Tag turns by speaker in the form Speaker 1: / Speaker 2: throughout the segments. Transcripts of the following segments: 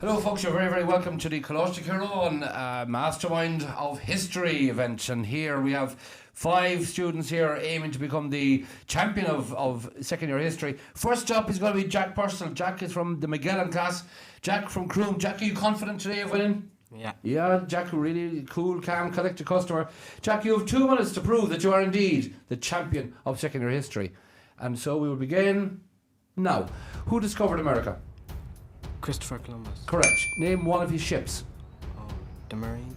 Speaker 1: Hello folks, you're very welcome to the Coláiste Chiaráin Mastermind of History event, and here we have 5 students here aiming to become the champion of second year history. First up is going to be Jack Purcell. Jack is from the Magellan class. Jack from Croom. Jack, are you confident today of winning? Yeah, Jack, really cool, calm, collected customer. Jack, you have 2 minutes to prove that you are indeed the champion of second year history. And so we will begin now. Who discovered America?
Speaker 2: Christopher Columbus.
Speaker 1: Correct. Name one of his ships.
Speaker 2: The Marine.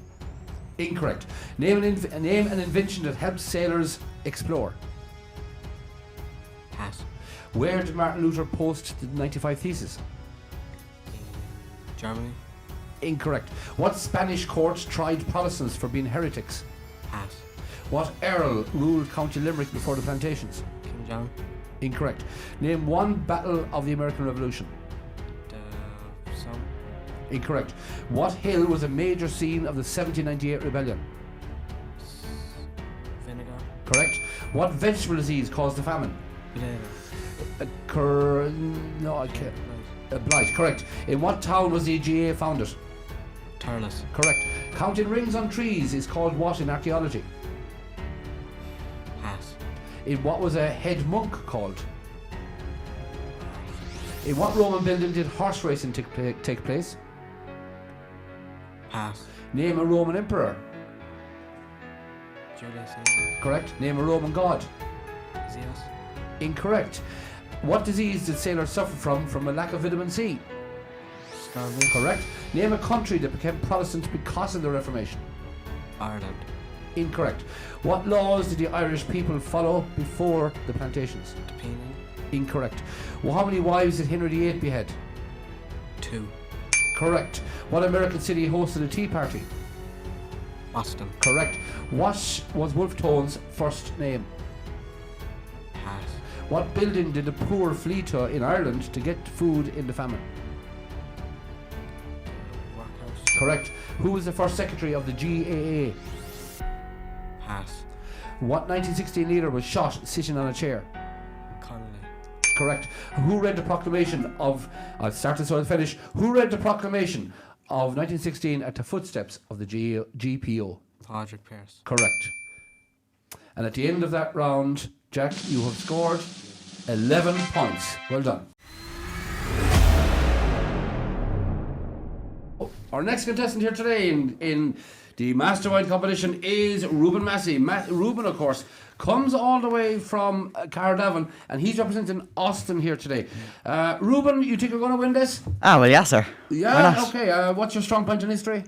Speaker 1: Incorrect. Name an invention that helped sailors explore.
Speaker 2: Pass.
Speaker 1: Where did Martin Luther post the 95 Theses?
Speaker 2: In Germany.
Speaker 1: Incorrect. What Spanish court tried Protestants for being heretics?
Speaker 2: Pass.
Speaker 1: What earl ruled County Limerick before the plantations?
Speaker 2: King John.
Speaker 1: Incorrect. Name one battle of the American Revolution.
Speaker 2: The Somme.
Speaker 1: Incorrect. What hill was a major scene of the 1798 rebellion?
Speaker 2: Vinegar.
Speaker 1: Correct. What vegetable disease caused the famine?
Speaker 2: Potato.
Speaker 1: No, I can't. Blight. Correct. In what town was the GA founded?
Speaker 2: Turles.
Speaker 1: Correct. Counting rings on trees is called what in archaeology?
Speaker 2: Pass.
Speaker 1: In what was a head monk called? In what Roman building did horse racing take place?
Speaker 2: Pass.
Speaker 1: Name a Roman emperor.
Speaker 2: Julius Caesar.
Speaker 1: Correct. Name a Roman god.
Speaker 2: Zeus.
Speaker 1: Incorrect. What disease did sailors suffer from a lack of vitamin C?
Speaker 2: Scurvy.
Speaker 1: Correct. Name a country that became Protestant because of the Reformation.
Speaker 2: Ireland.
Speaker 1: Incorrect. What laws did the Irish people follow before the plantations?
Speaker 2: The Penal.
Speaker 1: Incorrect. Well, how many wives did Henry VIII behead?
Speaker 2: 2.
Speaker 1: Correct. What American city hosted a tea party?
Speaker 2: Boston.
Speaker 1: Correct. What was Wolfe Tone's first name?
Speaker 2: Pass.
Speaker 1: What building did the poor flee to in Ireland to get food in the famine?
Speaker 2: Workhouse.
Speaker 1: Correct. Who was the first secretary of the GAA?
Speaker 2: Pass.
Speaker 1: What 1916 leader was shot sitting on a chair?
Speaker 2: Connolly.
Speaker 1: Correct. Who read the proclamation of... I'll start this so I'll finish. Who read the proclamation of 1916 at the footsteps of the GPO?
Speaker 2: Padraig Pearse.
Speaker 1: Correct. And at the end of that round, Jack, you have scored 11 points. Well done. Our next contestant here today in the Mastermind competition is Ruben Massey. Ruben, of course, comes all the way from Cardiff, and he's representing Austin here today. Ruben, you think you're going to win this?
Speaker 3: Well, yeah, sir.
Speaker 1: Yeah, okay. What's your strong point in history?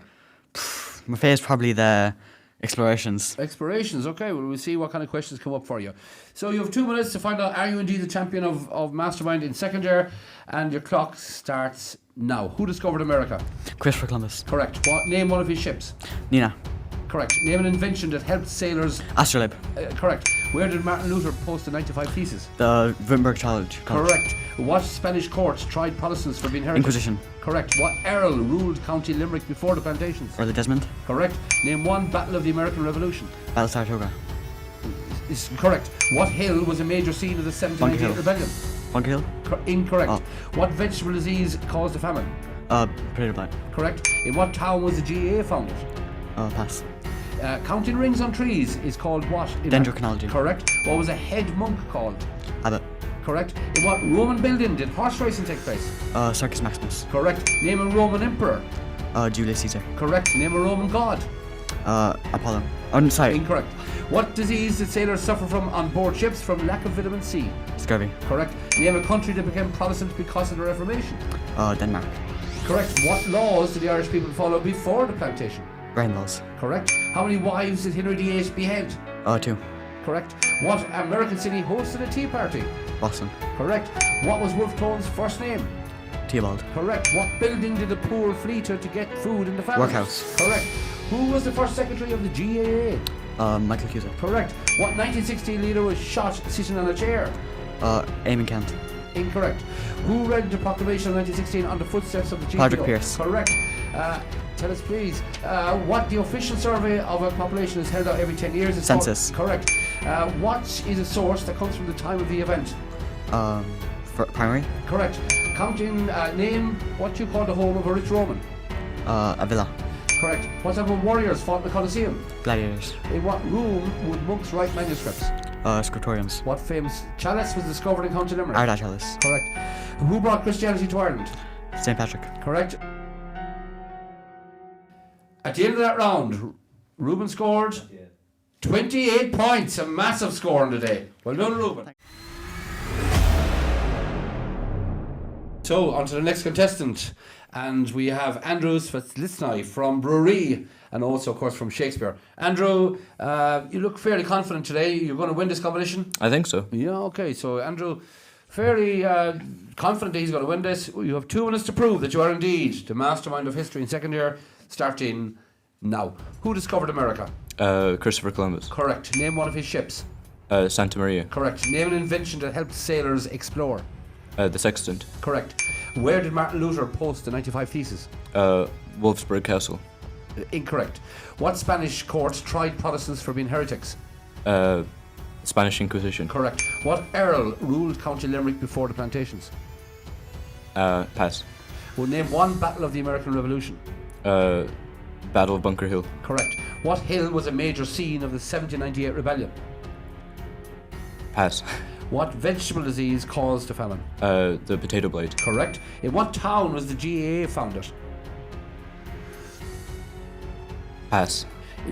Speaker 3: My favourite's probably the explorations.
Speaker 1: Explorations, okay. Well, we'll see what kind of questions come up for you. So you have 2 minutes to find out, are you indeed the champion of Mastermind in second year? And your clock starts now. Who discovered America?
Speaker 3: Christopher Columbus.
Speaker 1: Correct. Name one of his ships.
Speaker 3: Nina.
Speaker 1: Correct. Name an invention that helped sailors.
Speaker 3: Astrolabe.
Speaker 1: Correct. Where did Martin Luther post the 95 Theses?
Speaker 3: The Wittenberg College.
Speaker 1: Correct. What Spanish court tried Protestants for being heretics?
Speaker 3: Inquisition.
Speaker 1: Correct. What earl ruled County Limerick before the plantations?
Speaker 3: Early Desmond.
Speaker 1: Correct. Name one battle of the American Revolution.
Speaker 3: Battle of Saratoga.
Speaker 1: Is correct. What hill was a major scene of the 1798 rebellion?
Speaker 3: Bunker Hill.
Speaker 1: Incorrect.
Speaker 3: Oh.
Speaker 1: What vegetable disease caused the famine?
Speaker 3: Potato blight.
Speaker 1: Correct. In what town was the GAA founded?
Speaker 3: Pass.
Speaker 1: Counting rings on trees is called what?
Speaker 3: Dendrochronology.
Speaker 1: Correct. What was a head monk called?
Speaker 3: Abbot.
Speaker 1: Correct. In what Roman building did horse racing take place?
Speaker 3: Circus Maximus.
Speaker 1: Correct. Name a Roman emperor.
Speaker 3: Julius Caesar.
Speaker 1: Correct. Name a Roman god.
Speaker 3: Apollo. Oh, sorry.
Speaker 1: Incorrect. What disease did sailors suffer from on board ships from lack of vitamin C?
Speaker 3: Scurvy.
Speaker 1: Correct. Name a country that became Protestant because of the Reformation.
Speaker 3: Denmark.
Speaker 1: Correct. What laws did the Irish people follow before the plantation?
Speaker 3: Grand laws.
Speaker 1: Correct. How many wives did Henry VIII behead?
Speaker 3: 2.
Speaker 1: Correct. What American city hosted a tea party?
Speaker 3: Boston.
Speaker 1: Correct. What was Wolfe Tone's first name?
Speaker 3: Theobald.
Speaker 1: Correct. What building did the poor flee to get food in the famine?
Speaker 3: Workhouse.
Speaker 1: Correct. Who was the first secretary of the GAA?
Speaker 3: Michael Cusack.
Speaker 1: Correct. What 1916 leader was shot sitting on a chair?
Speaker 3: Eamon Kent.
Speaker 1: Incorrect. Who read the proclamation of 1916 on the footsteps of the GPO?
Speaker 3: Padraig Pearse.
Speaker 1: Correct. Tell us please, what the official survey of a population is held out every 10 years? It's
Speaker 3: Census.
Speaker 1: Correct. What is a source that comes from the time of the event?
Speaker 3: Primary.
Speaker 1: Correct. Counting, name what you call the home of a rich Roman.
Speaker 3: A villa.
Speaker 1: Correct. What type of warriors fought in the Colosseum?
Speaker 3: Gladiators.
Speaker 1: In what room would monks write manuscripts?
Speaker 3: Scriptoriums.
Speaker 1: What famous chalice was discovered in County Limerick?
Speaker 3: Ardagh chalice.
Speaker 1: Correct. Who brought Christianity to Ireland?
Speaker 3: St. Patrick.
Speaker 1: Correct. At the end of that round, Ruben scored 28 points, a massive score on the day. Well done, Ruben. So, on to the next contestant. And we have Andrew Svetlitsny from Brewery and also, of course, from Shakespeare. Andrew, you look fairly confident today. You're going to win this competition?
Speaker 4: I think so.
Speaker 1: Yeah, okay. So, Andrew, fairly confident that he's going to win this. You have 2 minutes to prove that you are indeed the mastermind of history in second year, starting now. Who discovered America?
Speaker 4: Christopher Columbus.
Speaker 1: Correct. Name one of his ships.
Speaker 4: Santa Maria.
Speaker 1: Correct. Name an invention that helped sailors explore.
Speaker 4: The Sextant.
Speaker 1: Correct. Where did Martin Luther post the 95 Theses?
Speaker 4: Wolfsburg Castle.
Speaker 1: Incorrect. What Spanish court tried Protestants for being heretics?
Speaker 4: Spanish Inquisition.
Speaker 1: Correct. What earl ruled County Limerick before the plantations?
Speaker 4: Pass.
Speaker 1: Well, name one battle of the American Revolution.
Speaker 4: Battle of Bunker Hill.
Speaker 1: Correct. What hill was a major scene of the 1798 rebellion?
Speaker 4: Pass.
Speaker 1: What vegetable disease caused the famine?
Speaker 4: The potato blight.
Speaker 1: Correct. In what town was the GAA founded?
Speaker 4: Pass.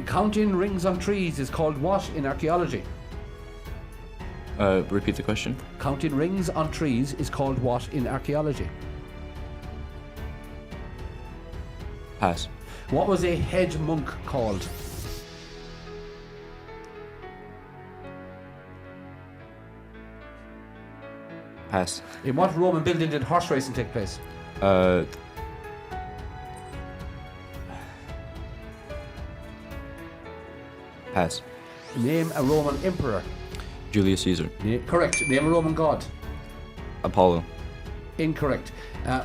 Speaker 1: Counting rings on trees is called what in archaeology?
Speaker 4: Repeat the question.
Speaker 1: Counting rings on trees is called what in archaeology?
Speaker 4: Pass.
Speaker 1: What was a head monk called?
Speaker 4: Pass.
Speaker 1: In what Roman building did horse racing take place?
Speaker 4: Pass.
Speaker 1: Name a Roman emperor.
Speaker 4: Julius Caesar.
Speaker 1: Correct. Name a Roman god.
Speaker 4: Apollo.
Speaker 1: Incorrect.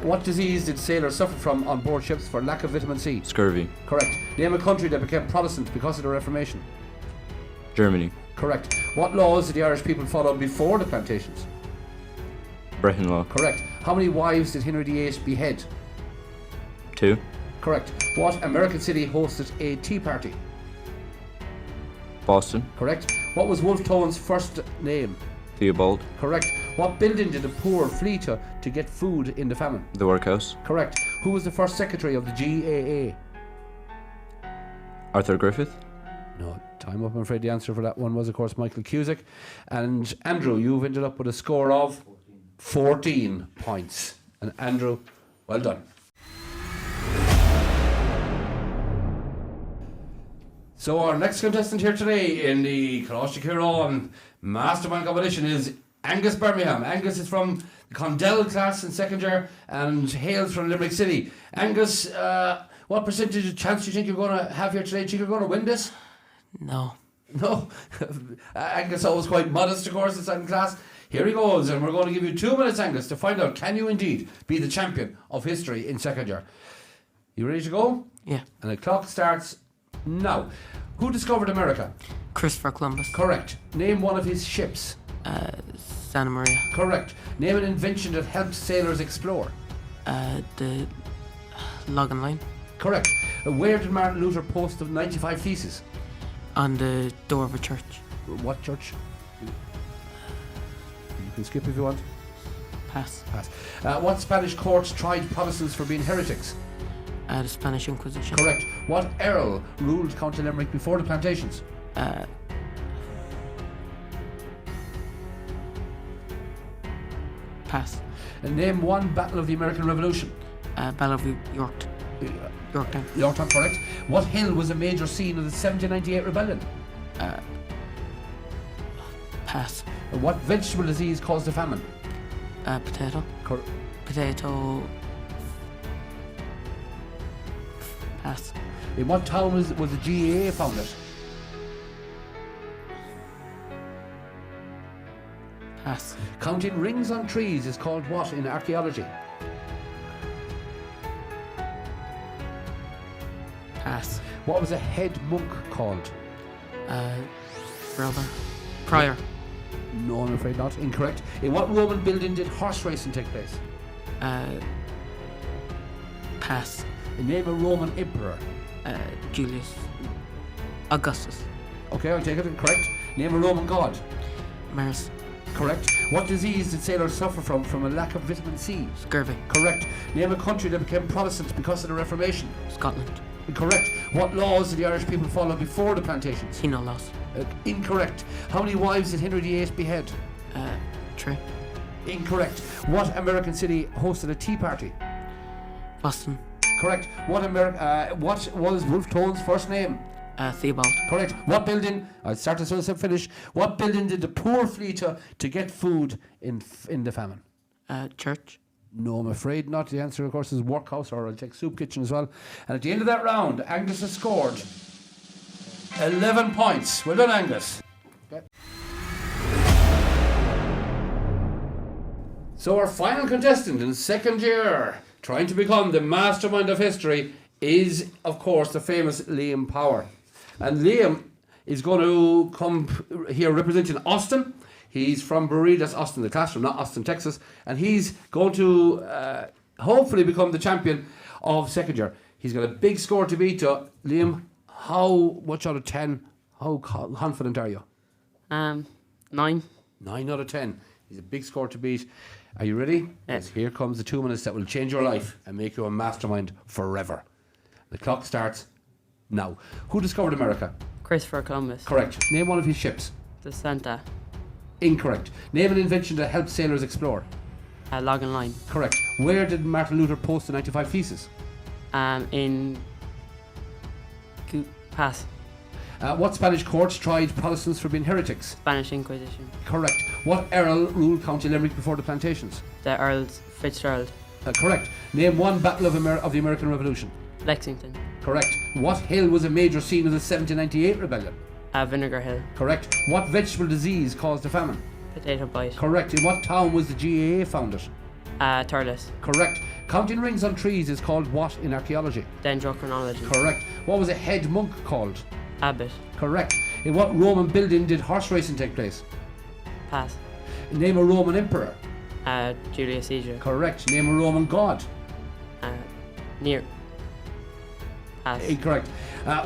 Speaker 1: What disease did sailors suffer from on board ships for lack of vitamin C?
Speaker 4: Scurvy.
Speaker 1: Correct. Name a country that became Protestant because of the Reformation.
Speaker 4: Germany.
Speaker 1: Correct. What laws did the Irish people follow before the plantations?
Speaker 4: Brehon Law.
Speaker 1: Correct. How many wives did Henry VIII behead?
Speaker 4: 2.
Speaker 1: Correct. What American city hosted a tea party?
Speaker 4: Boston.
Speaker 1: Correct. What was Wolfe Tone's first name?
Speaker 4: Theobald.
Speaker 1: Correct. What building did the poor flee to get food in the famine?
Speaker 4: The Workhouse.
Speaker 1: Correct. Who was the first secretary of the GAA?
Speaker 4: Arthur Griffith.
Speaker 1: No, time up. I'm afraid the answer for that one was, of course, Michael Cusick. And Andrew, you've ended up with a score of 14 points. And Andrew, well done. So our next contestant here today in the Coláiste Chiaráin Mastermind competition is Angus Birmingham. Angus is from the Condell class in second year and hails from Limerick City. Angus, what percentage of chance do you think you're going to have here today? Do you think you're going to win this?
Speaker 2: No.
Speaker 1: No. Angus always quite modest, of course, in second class. Here he goes, and we're going to give you 2 minutes, Angus, to find out, can you indeed be the champion of history in second year? You ready to go?
Speaker 2: Yeah.
Speaker 1: And the clock starts now. Who discovered America?
Speaker 2: Christopher Columbus.
Speaker 1: Correct. Name one of his ships.
Speaker 2: Santa Maria.
Speaker 1: Correct. Name an invention that helped sailors explore.
Speaker 2: The Logan line.
Speaker 1: Correct. Where did Martin Luther post the 95 Theses?
Speaker 2: On the door of a church.
Speaker 1: What church? You can skip if you want.
Speaker 2: Pass.
Speaker 1: Pass. What Spanish court tried Protestants for being heretics?
Speaker 2: The Spanish Inquisition.
Speaker 1: Correct. What earl ruled County Limerick before the plantations?
Speaker 2: Pass.
Speaker 1: Name one battle of the American Revolution.
Speaker 2: Battle of Yorktown.
Speaker 1: Yorktown, correct. What hill was a major scene of the 1798 rebellion?
Speaker 2: Pass.
Speaker 1: What vegetable disease caused the famine?
Speaker 2: Potato. Potato. Pass.
Speaker 1: In what town was the GAA founded?
Speaker 2: Pass.
Speaker 1: Counting rings on trees is called what in archaeology?
Speaker 2: Pass.
Speaker 1: What was a head monk called?
Speaker 2: Ruben. Prior.
Speaker 1: No, I'm afraid not. Incorrect. In what Roman building did horse racing take place?
Speaker 2: Pass.
Speaker 1: Name a Roman emperor.
Speaker 2: Julius. Augustus.
Speaker 1: Okay, I'll take it. Correct. Name a Roman god.
Speaker 2: Mars.
Speaker 1: Correct. What disease did sailors suffer from a lack of vitamin C?
Speaker 2: Scurvy.
Speaker 1: Correct. Name a country that became Protestant because of the Reformation.
Speaker 2: Scotland.
Speaker 1: Correct. What laws did the Irish people follow before the plantations?
Speaker 2: Penal laws.
Speaker 1: Incorrect. How many wives did Henry VIII behead?
Speaker 2: 3.
Speaker 1: Incorrect. What American city hosted a tea party?
Speaker 2: Boston.
Speaker 1: Correct. What was Wolfe Tone's first name?
Speaker 2: Theobald.
Speaker 1: Correct. What building? I'll start this one and finish. What building did the poor flee to get food in the famine?
Speaker 2: Church.
Speaker 1: No, I'm afraid not. The answer, of course, is workhouse, or I'll take soup kitchen as well. And at the end of that round, Angus has scored 11 points. Well done, Angus. Okay. So our final contestant in second year, trying to become the mastermind of history, is, of course, the famous Liam Power. And Liam is going to come here representing Austin. He's from Bury, that's Austin, the classroom, not Austin, Texas. And he's going to hopefully become the champion of second year. He's got a big score to beat. Liam, how much out of 10, how confident are you?
Speaker 2: 9.
Speaker 1: 9 out of 10. He's a big score to beat. Are you ready?
Speaker 2: Yes.
Speaker 1: Here comes the 2 minutes that will change your life and make you a mastermind forever. The clock starts now. Who discovered America?
Speaker 2: Christopher Columbus.
Speaker 1: Correct. Name one of his ships.
Speaker 2: The Santa.
Speaker 1: Incorrect. Name an invention that helped sailors explore.
Speaker 2: Logan Line.
Speaker 1: Correct. Where did Martin Luther post the 95 Theses?
Speaker 2: In Pass.
Speaker 1: What Spanish court tried Protestants for being heretics?
Speaker 2: Spanish Inquisition.
Speaker 1: Correct. What Earl ruled County Limerick before the plantations?
Speaker 2: The Earls Fitzgerald.
Speaker 1: Correct. Name one battle of the American Revolution.
Speaker 2: Lexington.
Speaker 1: Correct. What hill was a major scene of the 1798 rebellion?
Speaker 2: Vinegar Hill.
Speaker 1: Correct. What vegetable disease caused the famine?
Speaker 2: Potato Bite.
Speaker 1: Correct. In what town was the GAA founded?
Speaker 2: Turles.
Speaker 1: Correct. Counting rings on trees is called what in archaeology?
Speaker 2: Dendrochronology.
Speaker 1: Correct. What was a head monk called?
Speaker 2: Abbot.
Speaker 1: Correct. In what Roman building did horse racing take place?
Speaker 2: Pass.
Speaker 1: Name a Roman emperor.
Speaker 2: Julius Caesar.
Speaker 1: Correct. Name a Roman god.
Speaker 2: Near. Pass.
Speaker 1: Incorrect.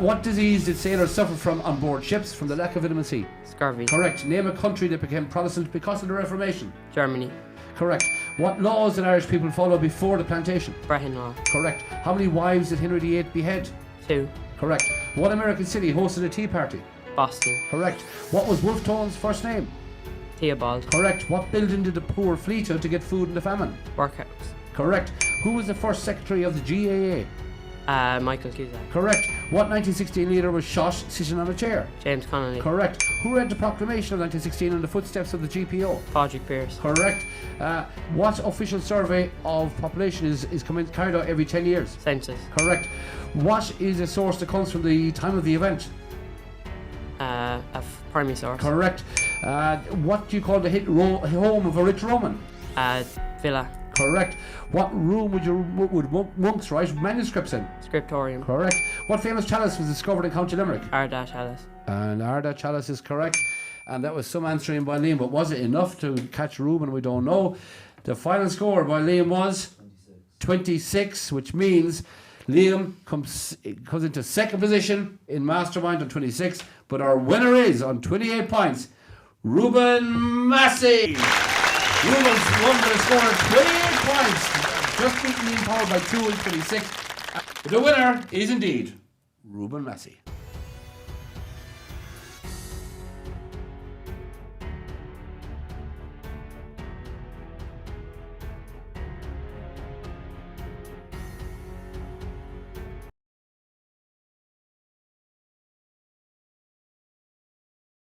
Speaker 1: What disease did sailors suffer from on board ships from the lack of vitamin C?
Speaker 2: Scurvy.
Speaker 1: Correct. Name a country that became Protestant because of the Reformation.
Speaker 2: Germany.
Speaker 1: Correct. What laws did Irish people follow before the plantation?
Speaker 2: Brehon Law.
Speaker 1: Correct. How many wives did Henry VIII behead?
Speaker 2: 2.
Speaker 1: Correct. What American city hosted a tea party?
Speaker 2: Boston.
Speaker 1: Correct. What was Wolfe Tone's first name?
Speaker 2: Theobald.
Speaker 1: Correct. What building did the poor flee to get food in the famine?
Speaker 2: Workhouse.
Speaker 1: Correct. Who was the first secretary of the GAA?
Speaker 2: Michael Cusack.
Speaker 1: Correct. What 1916 leader was shot sitting on a chair?
Speaker 2: James Connolly.
Speaker 1: Correct. Who read the proclamation of 1916 in the footsteps of the GPO?
Speaker 2: Clodagh Pearse.
Speaker 1: Correct. What official survey of population is carried out every 10 years?
Speaker 2: Census.
Speaker 1: Correct. What is a source that comes from the time of the event?
Speaker 2: A primary source.
Speaker 1: Correct. What do you call the home of a rich Roman?
Speaker 2: Villa.
Speaker 1: Correct. What room would monks write manuscripts in?
Speaker 2: Scriptorium.
Speaker 1: Correct. What famous chalice was discovered in County Limerick?
Speaker 2: Ardagh Chalice.
Speaker 1: And Ardagh Chalice is correct. And that was some answering by Liam, but was it enough to catch Ruben? We don't know. The final score by Liam was 26, which means Liam comes into second position in Mastermind on 26, but our winner is on 28 points, Ruben Massey. Ruben's won with a score of 28 points, just beating Liam Power by 2 and 26. The winner is indeed Ruben Massey.